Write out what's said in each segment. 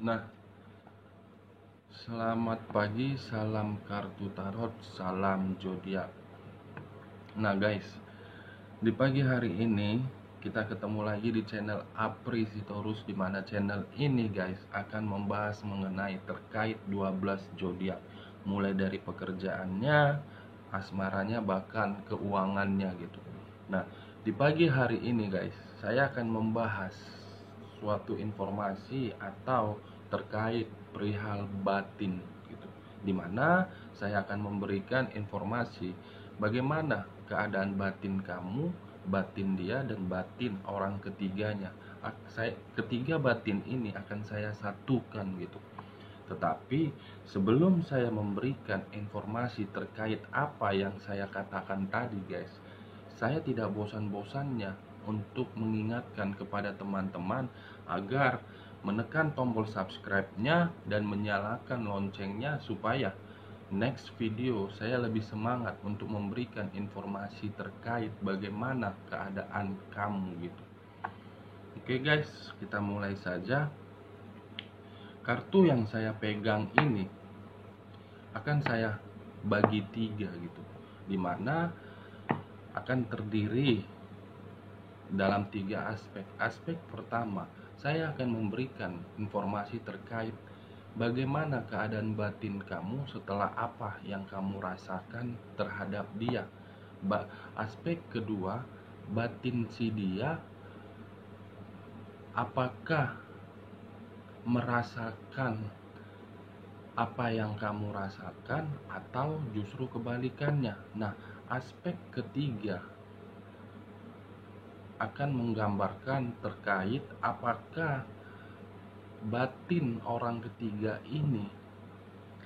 Nah, selamat pagi, salam kartu tarot, salam zodiak. Nah guys, di pagi hari ini kita ketemu lagi di channel Apri Sitorus, di mana channel ini guys akan membahas mengenai terkait 12 zodiak, mulai dari pekerjaannya, asmaranya, bahkan keuangannya gitu. Nah, di pagi hari ini guys, saya akan membahas suatu informasi atau terkait perihal batin gitu. Dimana saya akan memberikan informasi bagaimana keadaan batin kamu, batin dia, dan batin orang ketiganya. Ketiga batin ini akan saya satukan gitu. Tetapi sebelum saya memberikan informasi terkait apa yang saya katakan tadi guys, saya tidak bosan-bosannya untuk mengingatkan kepada teman-teman agar menekan tombol subscribe-nya dan menyalakan loncengnya, supaya next video saya lebih semangat untuk memberikan informasi terkait bagaimana keadaan kamu gitu. Oke guys, kita mulai saja. Kartu yang saya pegang ini akan saya bagi 3 gitu, dimana akan terdiri dalam 3 aspek. Aspek pertama, saya akan memberikan informasi terkait bagaimana keadaan batin kamu setelah apa yang kamu rasakan terhadap dia. Aspek kedua, batin si dia apakah merasakan apa yang kamu rasakan atau justru kebalikannya. Nah, aspek ketiga akan menggambarkan terkait apakah batin orang ketiga ini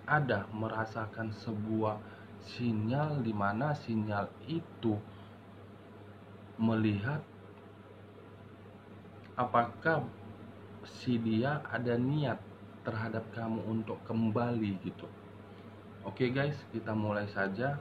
ada merasakan sebuah sinyal, di mana sinyal itu melihat apakah si dia ada niat terhadap kamu untuk kembali gitu. Oke guys, kita mulai saja.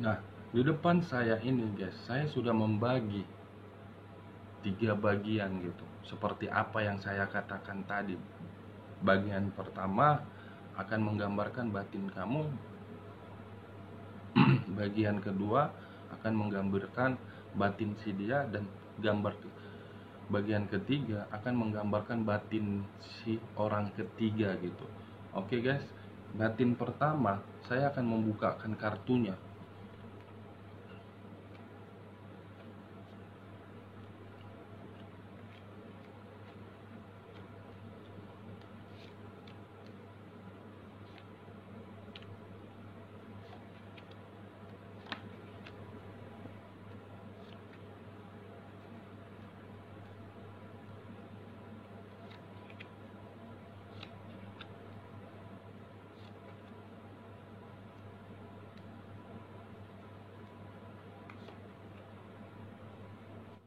Nah, di depan saya ini guys, saya sudah membagi 3 bagian gitu, seperti apa yang saya katakan tadi. Bagian pertama akan menggambarkan batin kamu, bagian kedua akan menggambarkan batin si dia, dan bagian ketiga akan menggambarkan batin si orang ketiga gitu. Oke guys, batin pertama saya akan membukakan kartunya.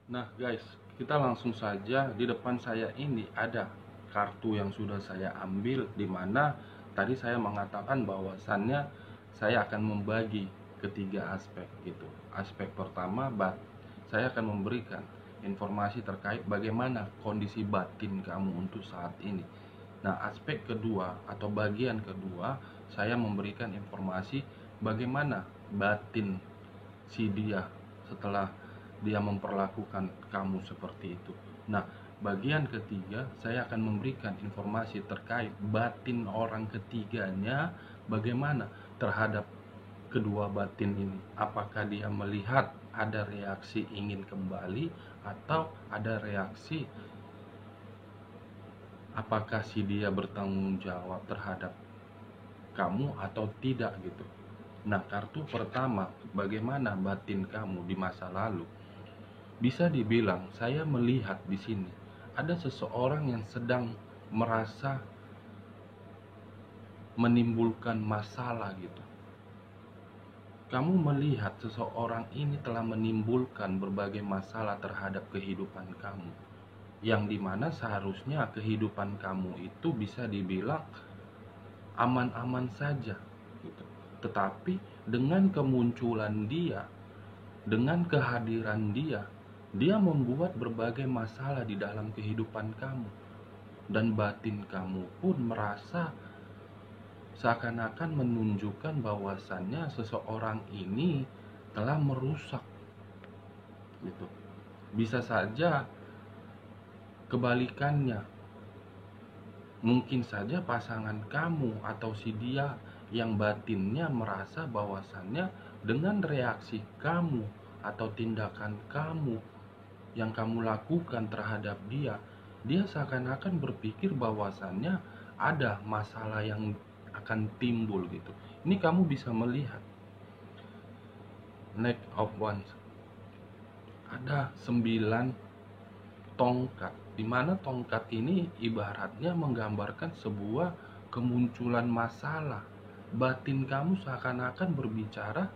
Nah guys, kita langsung saja. Di depan saya ini ada kartu yang sudah saya ambil, dimana tadi saya mengatakan bahwasannya saya akan membagi ketiga aspek gitu. Aspek pertama, saya akan memberikan informasi terkait bagaimana kondisi batin kamu untuk saat ini. Nah, aspek kedua atau bagian kedua, saya memberikan informasi bagaimana batin si dia setelah dia memperlakukan kamu seperti itu. Nah, bagian ketiga saya akan memberikan informasi terkait batin orang ketiganya, bagaimana terhadap kedua batin ini. Apakah dia melihat ada reaksi ingin kembali, atau ada reaksi apakah si dia bertanggung jawab terhadap kamu atau tidak gitu. Nah, kartu pertama, bagaimana batin kamu di masa lalu. Bisa dibilang saya melihat di sini ada seseorang yang sedang merasa menimbulkan masalah gitu. Kamu melihat seseorang ini telah menimbulkan berbagai masalah terhadap kehidupan kamu, yang dimana seharusnya kehidupan kamu itu bisa dibilang aman-aman saja gitu. Tetapi dengan kemunculan dia, dengan kehadiran dia, dia membuat berbagai masalah di dalam kehidupan kamu. Dan batin kamu pun merasa seakan-akan menunjukkan bahwasannya seseorang ini telah merusak gitu. Bisa saja kebalikannya, mungkin saja pasangan kamu atau si dia yang batinnya merasa bahwasannya dengan reaksi kamu atau tindakan kamu yang kamu lakukan terhadap dia, dia seakan-akan berpikir bahwasannya ada masalah yang akan timbul gitu. Ini kamu bisa melihat Knight of Wands, ada 9 tongkat, dimana tongkat ini ibaratnya menggambarkan sebuah kemunculan masalah. Batin kamu seakan-akan berbicara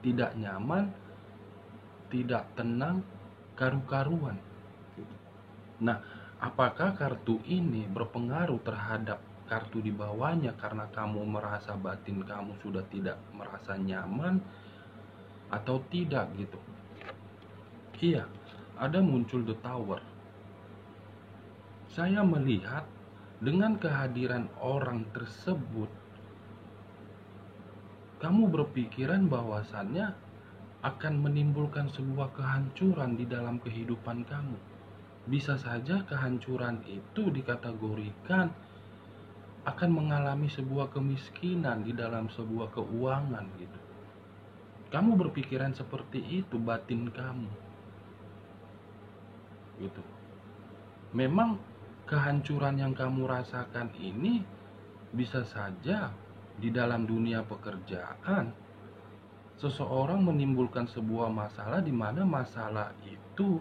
tidak nyaman, tidak tenang, karu-karuan. Nah, apakah kartu ini berpengaruh terhadap kartu di bawahnya karena kamu merasa batin kamu sudah tidak merasa nyaman atau tidak gitu? Iya, ada muncul The Tower. Saya melihat dengan kehadiran orang tersebut, kamu berpikiran bahwasannya akan menimbulkan sebuah kehancuran di dalam kehidupan kamu. Bisa saja kehancuran itu dikategorikan akan mengalami sebuah kemiskinan di dalam sebuah keuangan gitu. Kamu berpikiran seperti itu, batin kamu gitu. Memang kehancuran yang kamu rasakan ini bisa saja di dalam dunia pekerjaan seseorang menimbulkan sebuah masalah di mana masalah itu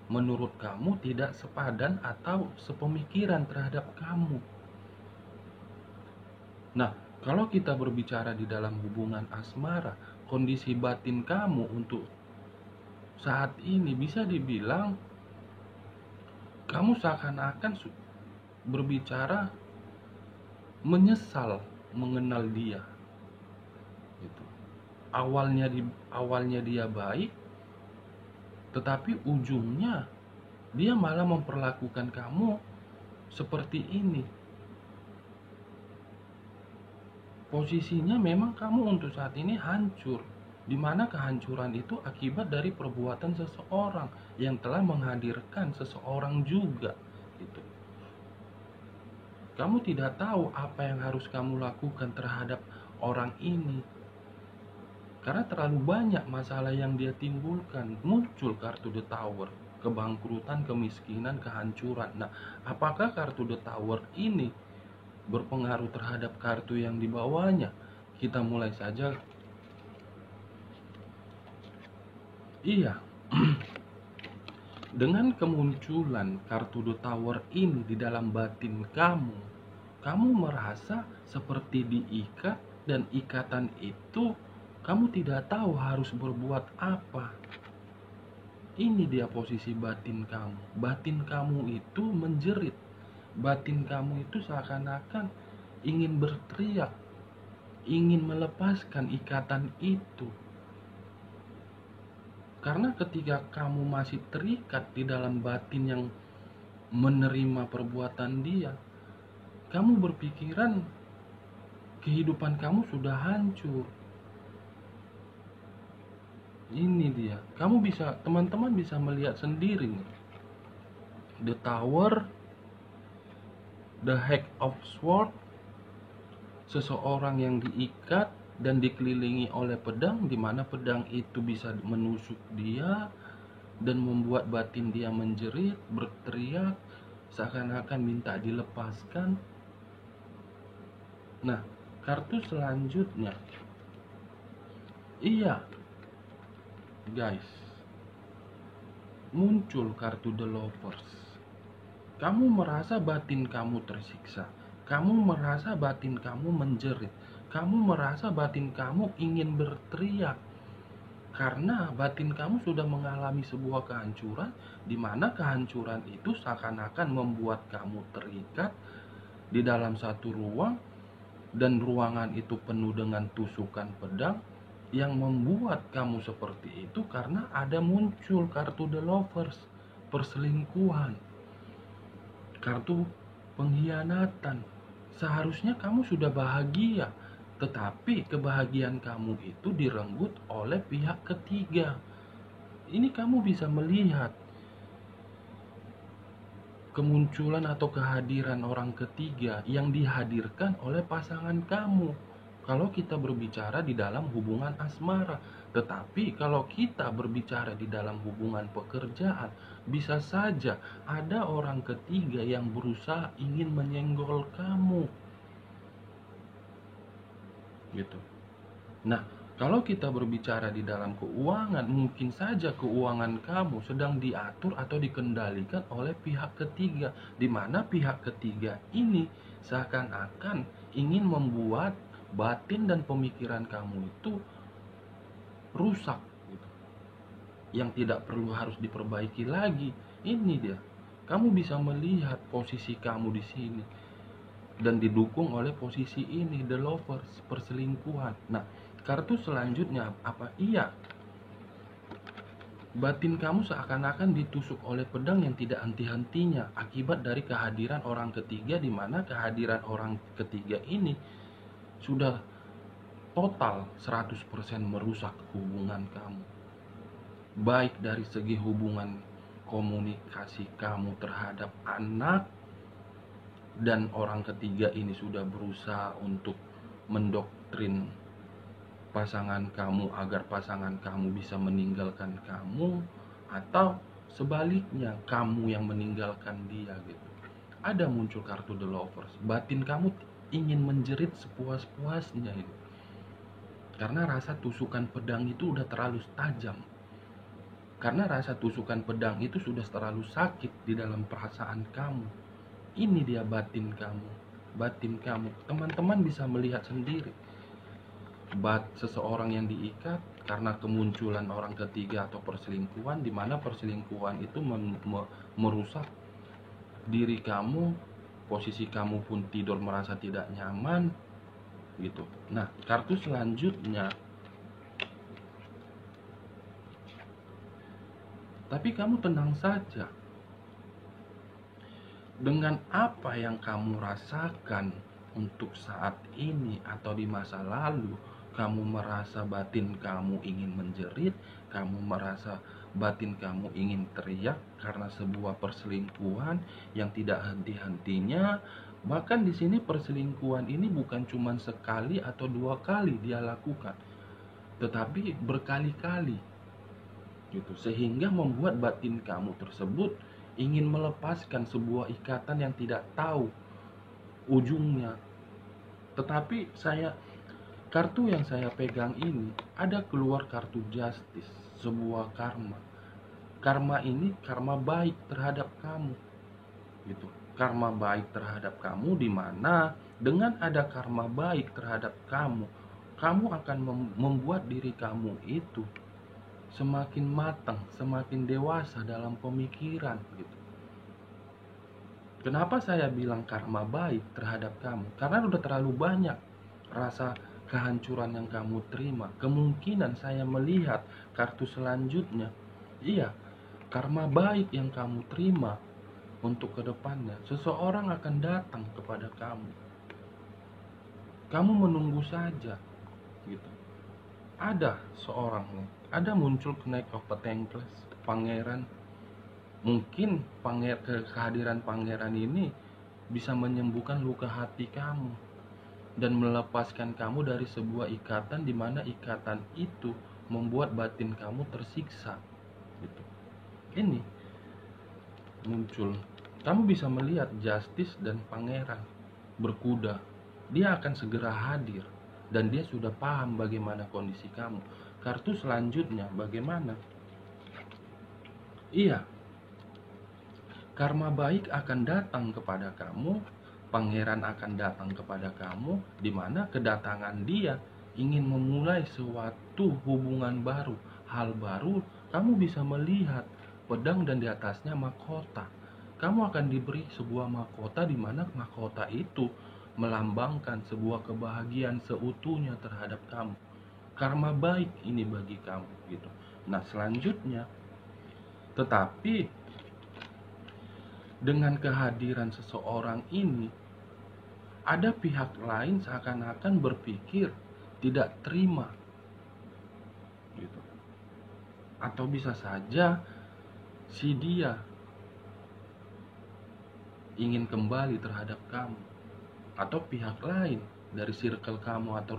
menurut kamu tidak sepadan atau sepemikiran terhadap kamu. Nah, kalau kita berbicara di dalam hubungan asmara, kondisi batin kamu untuk saat ini bisa dibilang kamu seakan-akan berbicara menyesal mengenal dia gitu. Awalnya dia baik, tetapi ujungnya dia malah memperlakukan kamu seperti ini. Posisinya memang kamu untuk saat ini hancur, di mana kehancuran itu akibat dari perbuatan seseorang yang telah menghadirkan seseorang juga gitu. Kamu tidak tahu apa yang harus kamu lakukan terhadap orang ini, karena terlalu banyak masalah yang dia timbulkan. Muncul kartu The Tower, kebangkrutan, kemiskinan, kehancuran. Nah, apakah kartu The Tower ini berpengaruh terhadap kartu yang di bawahnya? Kita mulai saja. Iya. Dengan kemunculan kartu The Tower ini di dalam batin kamu merasa seperti diikat, dan ikatan itu kamu tidak tahu harus berbuat apa. Ini dia posisi batin kamu. Batin kamu itu menjerit. Batin kamu itu seakan-akan ingin berteriak, ingin melepaskan ikatan itu. Karena ketika kamu masih terikat di dalam batin yang menerima perbuatan dia, kamu berpikiran kehidupan kamu sudah hancur. Ini dia. Teman-teman bisa melihat sendiri nih. The Tower, The Hack of Sword, seseorang yang diikat dan dikelilingi oleh pedang, di mana pedang itu bisa menusuk dia dan membuat batin dia menjerit, berteriak, seakan-akan minta dilepaskan. Nah, kartu selanjutnya, iya guys, muncul kartu The Lovers. Kamu merasa batin kamu tersiksa, kamu merasa batin kamu menjerit, kamu merasa batin kamu ingin berteriak, karena batin kamu sudah mengalami sebuah kehancuran, di mana kehancuran itu seakan-akan membuat kamu terikat di dalam satu ruang, dan ruangan itu penuh dengan tusukan pedang yang membuat kamu seperti itu karena ada muncul kartu The Lovers, perselingkuhan, kartu pengkhianatan. Seharusnya kamu sudah bahagia, tetapi kebahagiaan kamu itu direnggut oleh pihak ketiga. Ini kamu bisa melihat kemunculan atau kehadiran orang ketiga yang dihadirkan oleh pasangan kamu. Kalau kita berbicara di dalam hubungan asmara, tetapi kalau kita berbicara di dalam hubungan pekerjaan, bisa saja ada orang ketiga yang berusaha ingin menyenggol kamu. Gitu. Nah, kalau kita berbicara di dalam keuangan, mungkin saja keuangan kamu sedang diatur atau dikendalikan oleh pihak ketiga, di mana pihak ketiga ini seakan-akan ingin membuat batin dan pemikiran kamu itu rusak, gitu. Yang tidak perlu harus diperbaiki lagi. Ini dia. Kamu bisa melihat posisi kamu di sini dan didukung oleh posisi ini, The Lovers, perselingkuhan. Nah, kartu selanjutnya apa? Iya, batin kamu seakan-akan ditusuk oleh pedang yang tidak henti-hentinya akibat dari kehadiran orang ketiga, di mana kehadiran orang ketiga ini sudah total 100% merusak hubungan kamu. Baik dari segi hubungan komunikasi kamu terhadap anak, dan orang ketiga ini sudah berusaha untuk mendoktrin pasangan kamu agar pasangan kamu bisa meninggalkan kamu, atau sebaliknya kamu yang meninggalkan dia, gitu. Ada muncul kartu The Lovers. Batin kamu ingin menjerit sepuas-puasnya itu, karena rasa tusukan pedang itu udah terlalu tajam, karena rasa tusukan pedang itu sudah terlalu sakit di dalam perasaan kamu. Ini dia batin kamu. Batin kamu, teman-teman bisa melihat sendiri. Seseorang yang diikat karena kemunculan orang ketiga atau perselingkuhan, di mana perselingkuhan itu merusak diri kamu, posisi kamu pun tidur merasa tidak nyaman, gitu. Nah, kartu selanjutnya, tapi kamu tenang saja. Dengan apa yang kamu rasakan untuk saat ini atau di masa lalu, kamu merasa batin kamu ingin menjerit, kamu merasa batin kamu ingin teriak karena sebuah perselingkuhan yang tidak henti-hentinya. Bahkan di sini perselingkuhan ini bukan cuma sekali atau dua kali dia lakukan, tetapi berkali-kali, gitu, sehingga membuat batin kamu tersebut ingin melepaskan sebuah ikatan yang tidak tahu ujungnya. Tetapi kartu yang saya pegang ini ada keluar kartu Justice, sebuah karma. Karma ini karma baik terhadap kamu, gitu. Karma baik terhadap kamu, di mana dengan ada karma baik terhadap kamu, kamu akan membuat diri kamu itu semakin matang, semakin dewasa dalam pemikiran, gitu. Kenapa saya bilang karma baik terhadap kamu? Karena udah terlalu banyak rasa kehancuran yang kamu terima. Kemungkinan saya melihat kartu selanjutnya, iya, karma baik yang kamu terima untuk kedepannya. Seseorang akan datang kepada kamu. Kamu menunggu saja, gitu. ada seorang nih, ada muncul Knight of Pentacles, pangeran. Mungkin kehadiran pangeran ini bisa menyembuhkan luka hati kamu dan melepaskan kamu dari sebuah ikatan, di mana ikatan itu membuat batin kamu tersiksa gitu. Ini muncul, kamu bisa melihat Justice dan pangeran berkuda. Dia akan segera hadir dan dia sudah paham bagaimana kondisi kamu. Kartu selanjutnya bagaimana? Iya, karma baik akan datang kepada kamu. Pangeran akan datang kepada kamu, di mana kedatangan dia ingin memulai suatu hubungan baru, hal baru. Kamu bisa melihat pedang dan di atasnya mahkota. Kamu akan diberi sebuah mahkota, di mana mahkota itu melambangkan sebuah kebahagiaan seutuhnya terhadap kamu. Karma baik ini bagi kamu gitu. Nah, selanjutnya, tetapi dengan kehadiran seseorang ini, ada pihak lain seakan-akan berpikir tidak terima gitu. Atau bisa saja si dia ingin kembali terhadap kamu, atau pihak lain dari circle kamu atau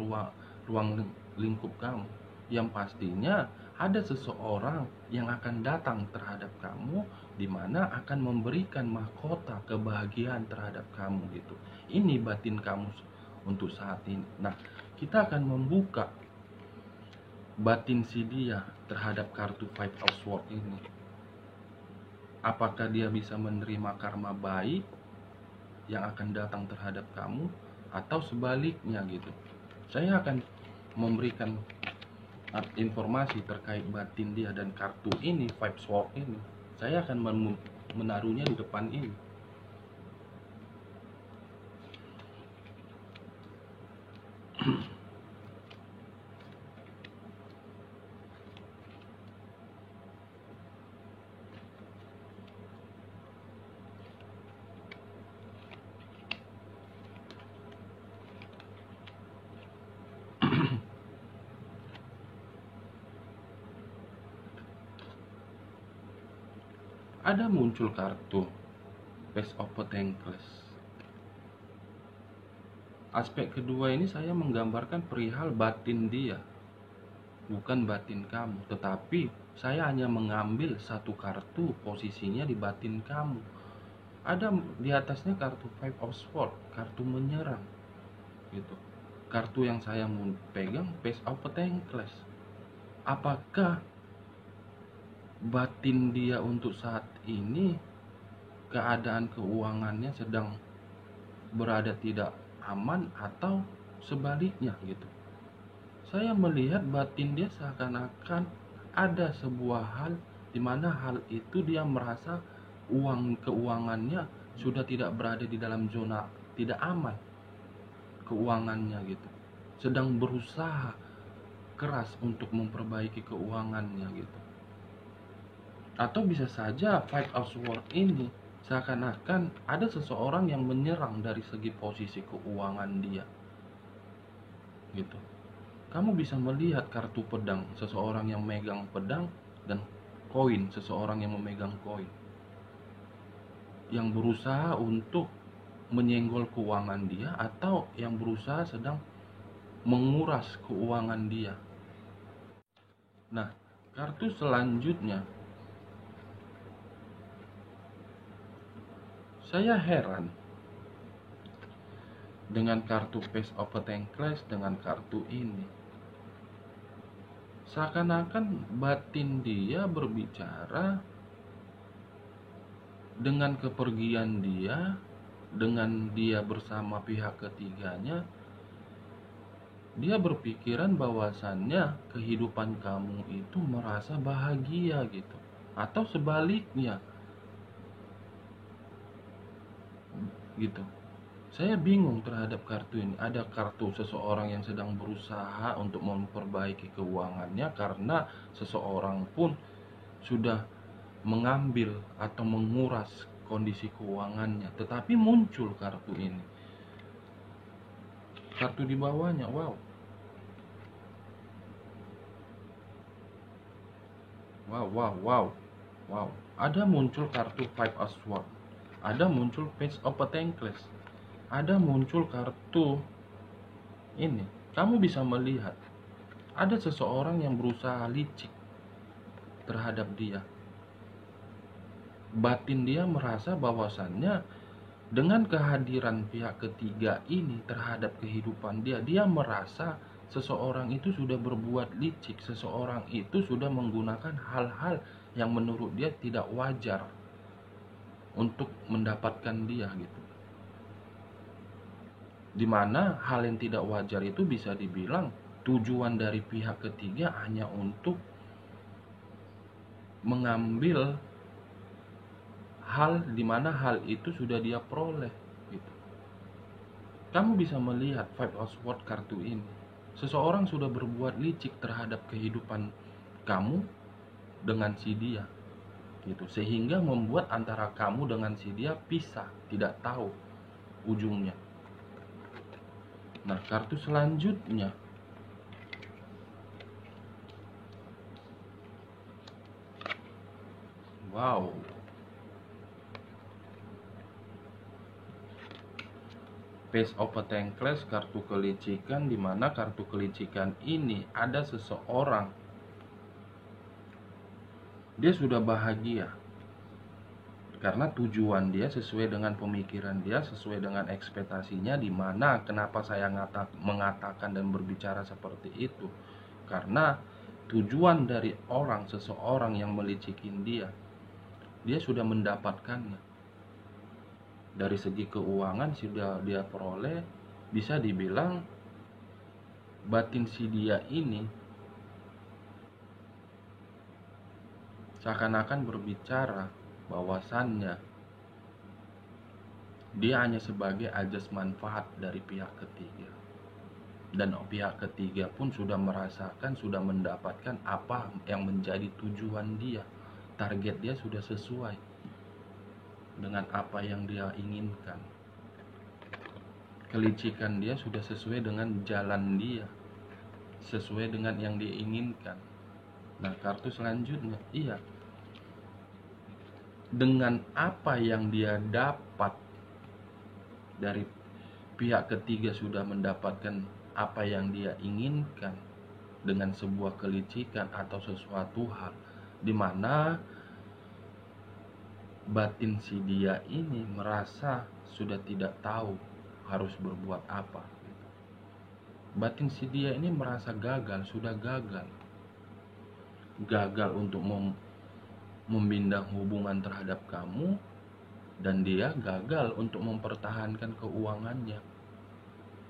ruang lingkup kamu. Yang pastinya ada seseorang yang akan datang terhadap kamu, di mana akan memberikan mahkota kebahagiaan terhadap kamu gitu. Ini batin kamu untuk saat ini. Nah, kita akan membuka batin si dia terhadap kartu Five of Swords ini. Apakah dia bisa menerima karma baik yang akan datang terhadap kamu, atau sebaliknya gitu. Saya akan memberikan informasi terkait batin dia dan kartu ini, Five Swords ini. Saya akan menaruhnya di depan ini. Ada muncul kartu Page of Pentacles. Aspek kedua ini saya menggambarkan perihal batin dia, bukan batin kamu. Tetapi saya hanya mengambil satu kartu, posisinya di batin kamu. Ada di atasnya kartu Five of Swords, kartu menyerang gitu. Kartu yang saya mau pegang Page of Pentacles. Apakah batin dia untuk saat ini keadaan keuangannya sedang berada tidak aman, atau sebaliknya gitu? Saya melihat batin dia seakan-akan ada sebuah hal di mana hal itu dia merasa keuangannya sudah tidak berada di dalam zona tidak aman. Keuangannya gitu, sedang berusaha keras untuk memperbaiki keuangannya gitu. Atau bisa saja Five of Swords ini seakan-akan ada seseorang yang menyerang dari segi posisi keuangan dia gitu. Kamu bisa melihat kartu pedang, seseorang yang megang pedang, dan koin, seseorang yang memegang koin, yang berusaha untuk menyenggol keuangan dia, atau yang berusaha sedang menguras keuangan dia. Nah, kartu selanjutnya, saya heran dengan kartu Page of Pentacles dengan kartu ini. Seakan-akan batin dia berbicara dengan kepergian dia, dengan dia bersama pihak ketiganya. Dia berpikiran bahwasannya kehidupan kamu itu merasa bahagia gitu, atau sebaliknya gitu. Saya bingung terhadap kartu ini. Ada kartu seseorang yang sedang berusaha untuk memperbaiki keuangannya karena seseorang pun sudah mengambil atau menguras kondisi keuangannya. Tetapi muncul kartu ini. Kartu di bawahnya, wow. Wow, wow, wow, wow. Ada muncul kartu Five of Swords, ada muncul Page of Pentacles, ada muncul kartu ini. Kamu bisa melihat ada seseorang yang berusaha licik terhadap dia. Batin dia merasa bahwasannya dengan kehadiran pihak ketiga ini terhadap kehidupan dia, dia merasa seseorang itu sudah berbuat licik, seseorang itu sudah menggunakan hal-hal yang menurut dia tidak wajar untuk mendapatkan dia gitu. Dimana hal yang tidak wajar itu bisa dibilang tujuan dari pihak ketiga hanya untuk mengambil hal dimana hal itu sudah dia peroleh gitu. Kamu bisa melihat Five of Swords kartu ini. Seseorang sudah berbuat licik terhadap kehidupan kamu dengan si dia gitu, sehingga membuat antara kamu dengan si dia pisah, tidak tahu ujungnya. Nah, kartu selanjutnya, wow, Page of Pentacles, kartu kelicikan, dimana kartu kelicikan ini ada seseorang, dia sudah bahagia karena tujuan dia sesuai dengan pemikiran dia, sesuai dengan ekspektasinya. Dimana kenapa saya mengatakan dan berbicara seperti itu, karena tujuan dari seseorang yang melicikin dia sudah mendapatkannya. Dari segi keuangan sudah dia peroleh. Bisa dibilang batin si dia ini seakan-akan berbicara bahwasannya dia hanya sebagai ajas manfaat dari pihak ketiga, dan pihak ketiga pun sudah merasakan, sudah mendapatkan apa yang menjadi tujuan dia. Target dia sudah sesuai dengan apa yang dia inginkan. Kelicikan dia sudah sesuai dengan jalan dia, sesuai dengan yang dia inginkan. Nah, kartu selanjutnya, iya, dengan apa yang dia dapat dari pihak ketiga sudah mendapatkan apa yang dia inginkan dengan sebuah kelicikan atau sesuatu hal, dimana batin si dia ini merasa sudah tidak tahu harus berbuat apa. Batin si dia ini merasa gagal, sudah gagal untuk membina hubungan terhadap kamu, dan dia gagal untuk mempertahankan keuangannya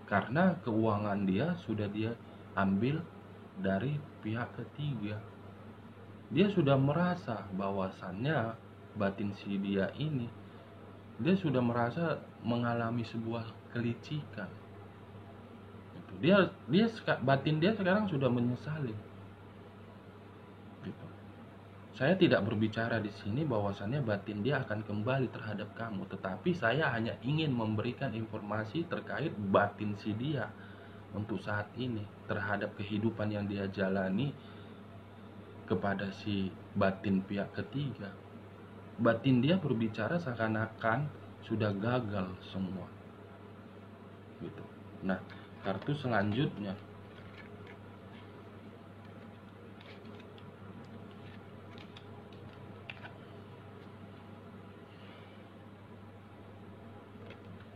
karena keuangan dia sudah dia ambil dari pihak ketiga. Dia sudah merasa bahwasannya batin si dia ini, dia sudah merasa mengalami sebuah kelicikan. Batin dia sekarang sudah menyesali gitu. Saya tidak berbicara di sini bahwasannya batin dia akan kembali terhadap kamu, tetapi saya hanya ingin memberikan informasi terkait batin si dia untuk saat ini terhadap kehidupan yang dia jalani kepada si batin pihak ketiga. Batin dia berbicara seakan-akan sudah gagal semua gitu. Nah, kartu selanjutnya,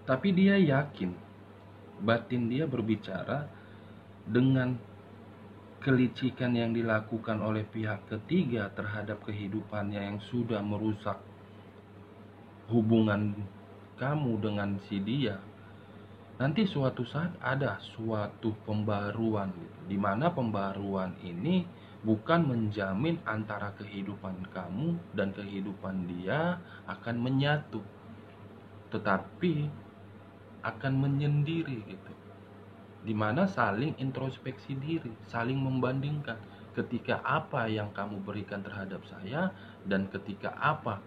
tapi dia yakin, batin dia berbicara dengan kelicikan yang dilakukan oleh pihak ketiga terhadap kehidupannya yang sudah merusak hubungan kamu dengan si dia. Nanti suatu saat ada suatu pembaruan gitu, dimana pembaruan ini bukan menjamin antara kehidupan kamu dan kehidupan dia akan menyatu, tetapi akan menyendiri gitu, dimana saling introspeksi diri, saling membandingkan ketika apa yang kamu berikan terhadap saya dan ketika apa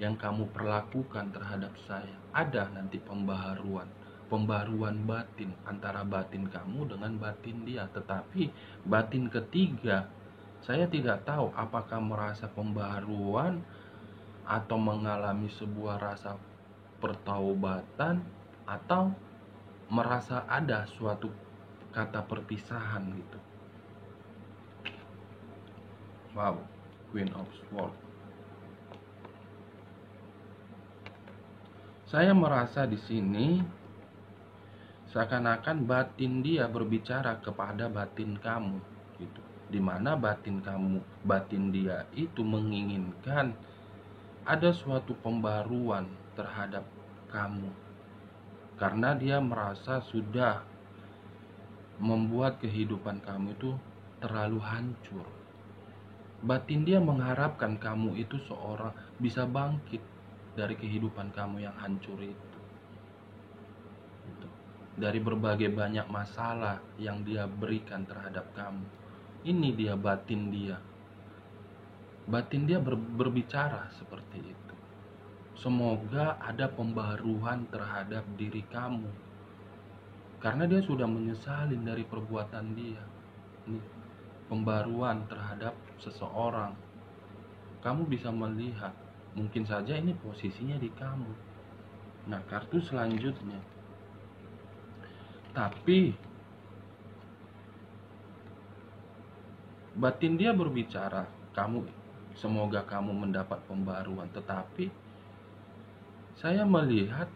yang kamu perlakukan terhadap saya. Ada nanti pembaruan batin antara batin kamu dengan batin dia, tetapi batin ketiga Saya tidak tahu apakah merasa pembaharuan atau mengalami sebuah rasa pertaubatan atau merasa ada suatu kata perpisahan gitu. Wow, Queen of Swords. Saya merasa di sini seakan-akan batin dia berbicara kepada batin kamu gitu. Dimana batin dia itu menginginkan ada suatu pembaruan terhadap kamu. Karena dia merasa sudah membuat kehidupan kamu itu terlalu hancur. Batin dia mengharapkan kamu itu seorang bisa bangkit dari kehidupan kamu yang hancur itu. Dari berbagai banyak masalah yang dia berikan terhadap kamu. Ini dia batin dia. Batin dia berbicara seperti itu. Semoga ada pembaruan terhadap diri kamu. Karena dia sudah menyesalin dari perbuatan dia. Nih, pembaruan terhadap seseorang. Kamu bisa melihat, mungkin saja ini posisinya di kamu. Nah, kartu selanjutnya. Tapi batin dia berbicara, semoga kamu mendapat pembaruan. Tetapi saya melihat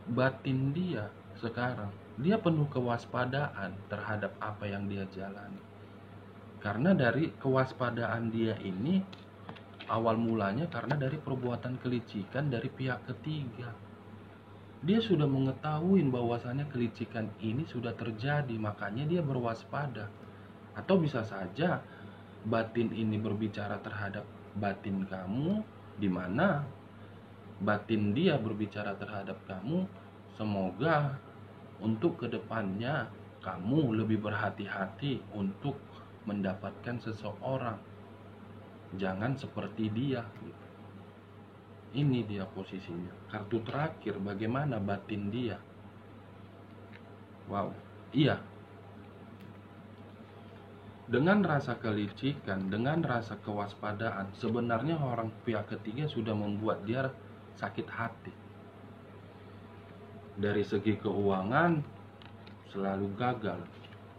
batin dia sekarang, dia penuh kewaspadaan terhadap apa yang dia jalani. Karena dari kewaspadaan dia ini awal mulanya karena dari perbuatan kelicikan dari pihak ketiga. Dia sudah mengetahui bahwasannya kelicikan ini sudah terjadi, makanya dia berwaspada. Atau bisa saja batin ini berbicara terhadap batin kamu, di mana batin dia berbicara terhadap kamu, semoga untuk kedepannya kamu lebih berhati-hati untuk mendapatkan seseorang. Jangan seperti dia gitu. Ini dia posisinya. Kartu terakhir, bagaimana batin dia? Wow, iya. Dengan rasa kelicikan, dengan rasa kewaspadaan, sebenarnya orang pihak ketiga sudah membuat dia sakit hati. Dari segi keuangan selalu gagal.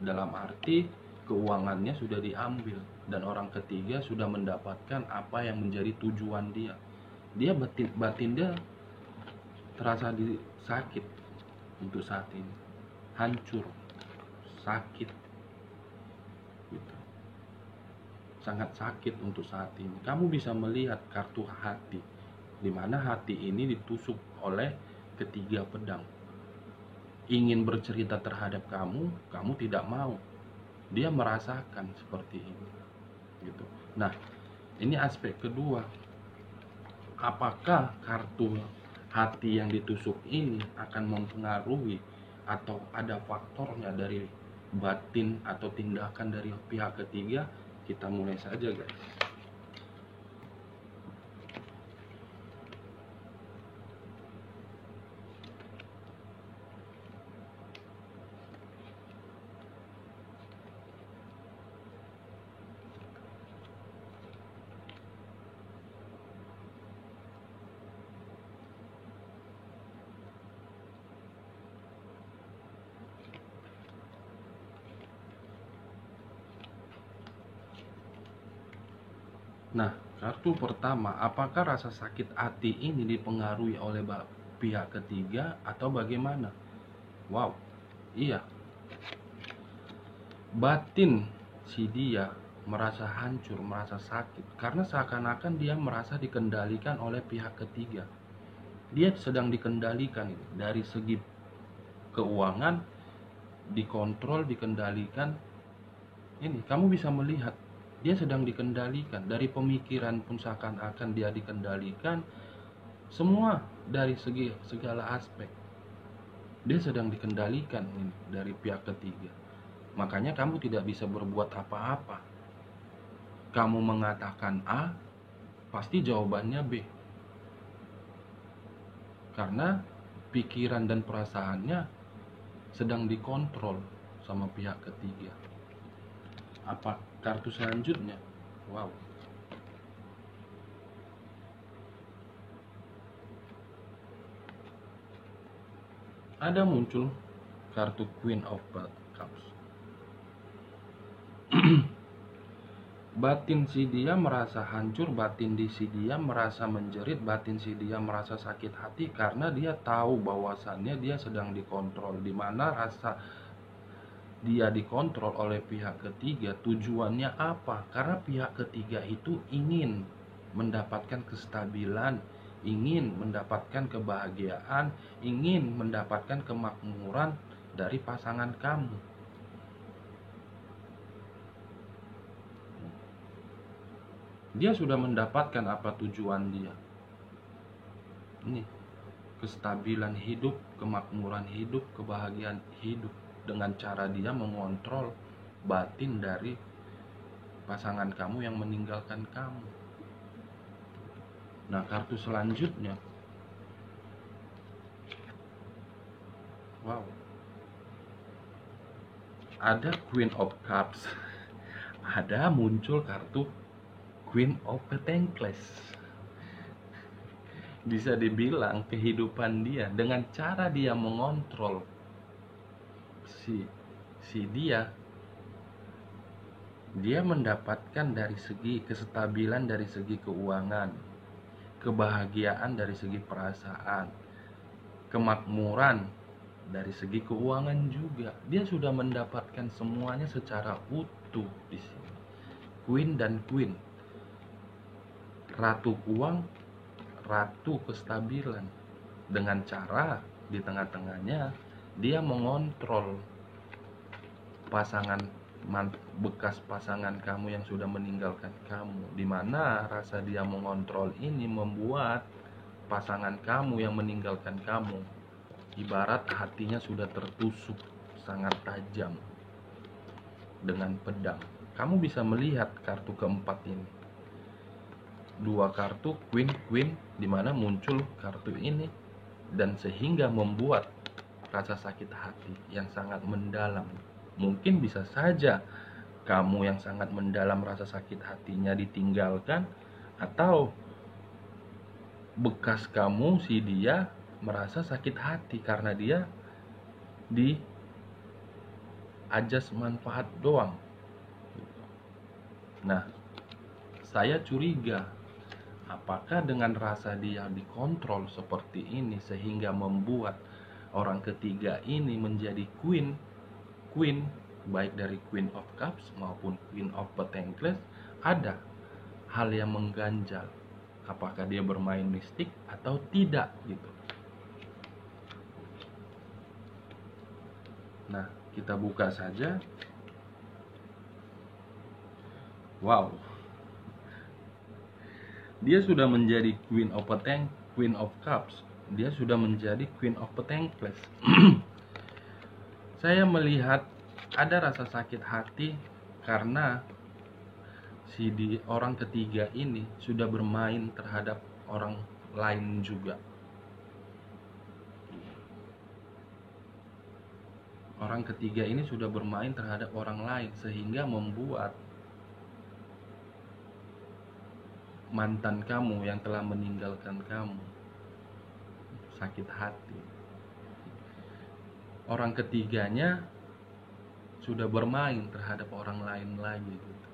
Dalam arti keuangannya sudah diambil dan orang ketiga sudah mendapatkan apa yang menjadi tujuan dia. Dia batin dia terasa sakit untuk saat ini, hancur, sakit gitu. Sangat sakit untuk saat ini. Kamu bisa melihat kartu hati, di mana hati ini ditusuk oleh ketiga pedang. Ingin bercerita terhadap kamu, kamu tidak mau. Dia merasakan seperti ini gitu. Nah, ini aspek kedua. Apakah kartu hati yang ditusuk ini akan mempengaruhi atau ada faktornya dari batin atau tindakan dari pihak ketiga? Kita mulai saja, guys. Nah, kartu pertama, apakah rasa sakit hati ini dipengaruhi oleh pihak ketiga atau bagaimana? Wow, iya. Batin si dia merasa hancur, merasa sakit karena seakan-akan dia merasa dikendalikan oleh pihak ketiga. Dia sedang dikendalikan dari segi keuangan, dikontrol, dikendalikan. Ini kamu bisa melihat dia sedang dikendalikan, dari pemikiran pun seakan-akan dia dikendalikan, semua dari segi segala aspek dia sedang dikendalikan ini dari pihak ketiga. Makanya kamu tidak bisa berbuat apa-apa. Kamu mengatakan A, pasti jawabannya B, karena pikiran dan perasaannya sedang dikontrol sama pihak ketiga. Apa kartu selanjutnya? Wow. Ada muncul kartu Queen of Cups. Batin si dia merasa hancur, batin di si dia merasa menjerit, batin si dia merasa sakit hati karena dia tahu bahwasannya dia sedang dikontrol, di mana rasa dia dikontrol oleh pihak ketiga. Tujuannya apa? Karena pihak ketiga itu ingin mendapatkan kestabilan, ingin mendapatkan kebahagiaan, ingin mendapatkan kemakmuran dari pasangan kamu. Dia sudah mendapatkan apa tujuan dia. Ini kestabilan hidup, kemakmuran hidup, kebahagiaan hidup dengan cara dia mengontrol batin dari pasangan kamu yang meninggalkan kamu. Nah, kartu selanjutnya, wow, ada Queen of Cups. Ada muncul kartu Queen of Pentacles. Bisa dibilang kehidupan dia dengan cara dia mengontrol si dia mendapatkan dari segi kestabilan, dari segi keuangan, kebahagiaan dari segi perasaan, kemakmuran dari segi keuangan juga. Dia sudah mendapatkan semuanya secara utuh di sini. Queen dan Queen, ratu uang, ratu kestabilan, dengan cara di tengah-tengahnya dia mengontrol bekas pasangan kamu yang sudah meninggalkan kamu, dimana rasa dia mengontrol ini membuat pasangan kamu yang meninggalkan kamu ibarat hatinya sudah tertusuk sangat tajam dengan pedang. Kamu bisa melihat kartu keempat ini, dua kartu Queen, dimana muncul kartu ini, dan sehingga membuat rasa sakit hati yang sangat mendalam. Mungkin bisa saja kamu yang sangat mendalam rasa sakit hatinya ditinggalkan, atau bekas kamu si dia merasa sakit hati karena dia diajas manfaat doang. Nah, saya curiga apakah dengan rasa dia dikontrol seperti ini sehingga membuat orang ketiga ini menjadi queen, baik dari Queen of Cups maupun Queen of Pentacles, ada hal yang mengganjal. Apakah dia bermain mistik atau tidak gitu. Nah, kita buka saja. Wow. Dia sudah menjadi Queen of Cups. Dia sudah menjadi Queen of Pentacles. Saya melihat ada rasa sakit hati karena orang ketiga ini sudah bermain terhadap orang lain juga. Orang ketiga ini sudah bermain terhadap orang lain sehingga membuat mantan kamu yang telah meninggalkan kamu sakit hati. Orang ketiganya sudah bermain terhadap orang lain lagi gitu.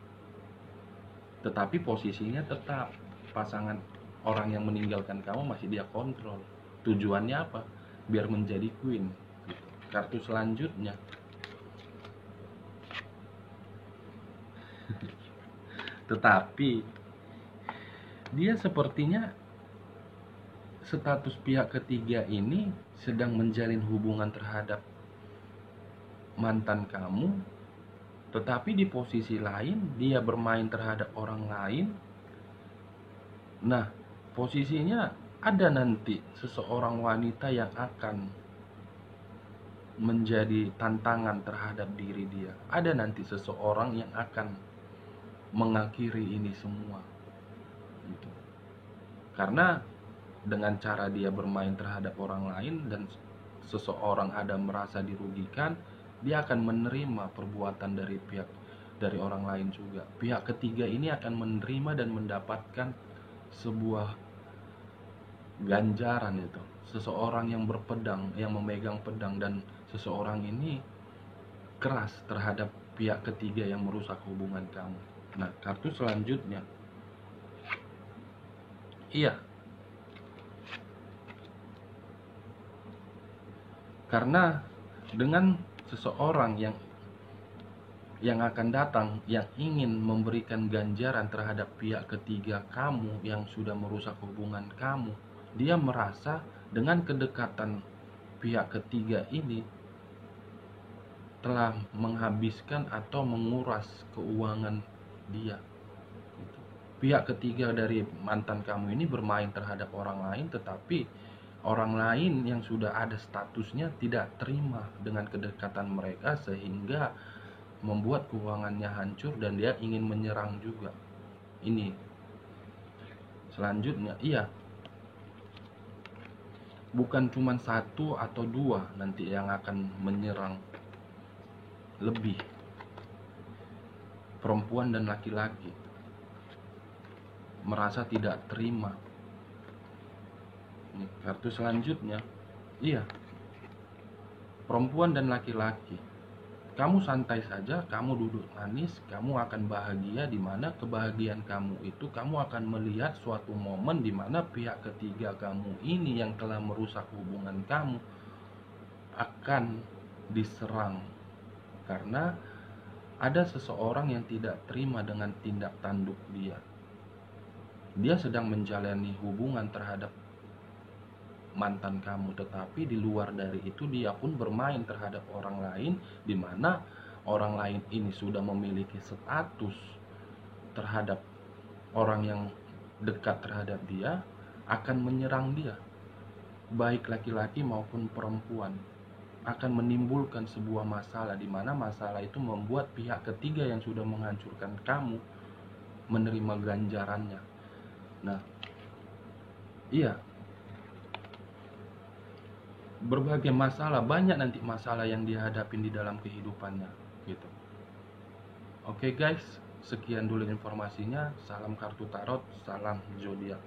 Tetapi posisinya tetap pasangan orang yang meninggalkan kamu masih dia kontrol. Tujuannya apa? Biar menjadi queen gitu. Kartu selanjutnya, tetapi dia sepertinya status pihak ketiga ini sedang menjalin hubungan terhadap mantan kamu, tetapi di posisi lain dia bermain terhadap orang lain. Nah, posisinya ada nanti seseorang wanita yang akan menjadi tantangan terhadap diri dia. Ada nanti seseorang yang akan mengakhiri ini semua gitu. Karena dengan cara dia bermain terhadap orang lain dan seseorang ada merasa dirugikan, dia akan menerima perbuatan dari pihak dari orang lain juga. Pihak ketiga ini akan menerima dan mendapatkan sebuah ganjaran itu. Seseorang yang berpedang, yang memegang pedang, dan seseorang ini keras terhadap pihak ketiga yang merusak hubungan kamu. Nah, kartu selanjutnya. Iya. Karena dengan seseorang yang akan datang, yang ingin memberikan ganjaran terhadap pihak ketiga kamu yang sudah merusak hubungan kamu, dia merasa dengan kedekatan pihak ketiga ini telah menghabiskan atau menguras keuangan dia. Pihak ketiga dari mantan kamu ini bermain terhadap orang lain, tetapi orang lain yang sudah ada statusnya tidak terima dengan kedekatan mereka, sehingga membuat keuangannya hancur dan dia ingin menyerang juga. Ini selanjutnya, iya, bukan cuma satu atau dua nanti yang akan menyerang, lebih perempuan dan laki-laki merasa tidak terima. Ini kartu selanjutnya, iya, perempuan dan laki-laki. Kamu santai saja, kamu duduk manis, kamu akan bahagia, di mana kebahagiaan kamu itu kamu akan melihat suatu momen di mana pihak ketiga kamu ini yang telah merusak hubungan kamu akan diserang. Karena ada seseorang yang tidak terima dengan tindak tanduk dia. Dia sedang menjalani hubungan terhadap mantan kamu, tetapi di luar dari itu dia pun bermain terhadap orang lain, di mana orang lain ini sudah memiliki status terhadap orang yang dekat terhadap dia, akan menyerang dia, baik laki-laki maupun perempuan, akan menimbulkan sebuah masalah, di mana masalah itu membuat pihak ketiga yang sudah menghancurkan kamu menerima ganjarannya. Nah, iya, berbagai masalah, banyak nanti masalah yang dihadapin di dalam kehidupannya gitu. Oke guys, sekian dulu informasinya. Salam kartu tarot, salam zodiak.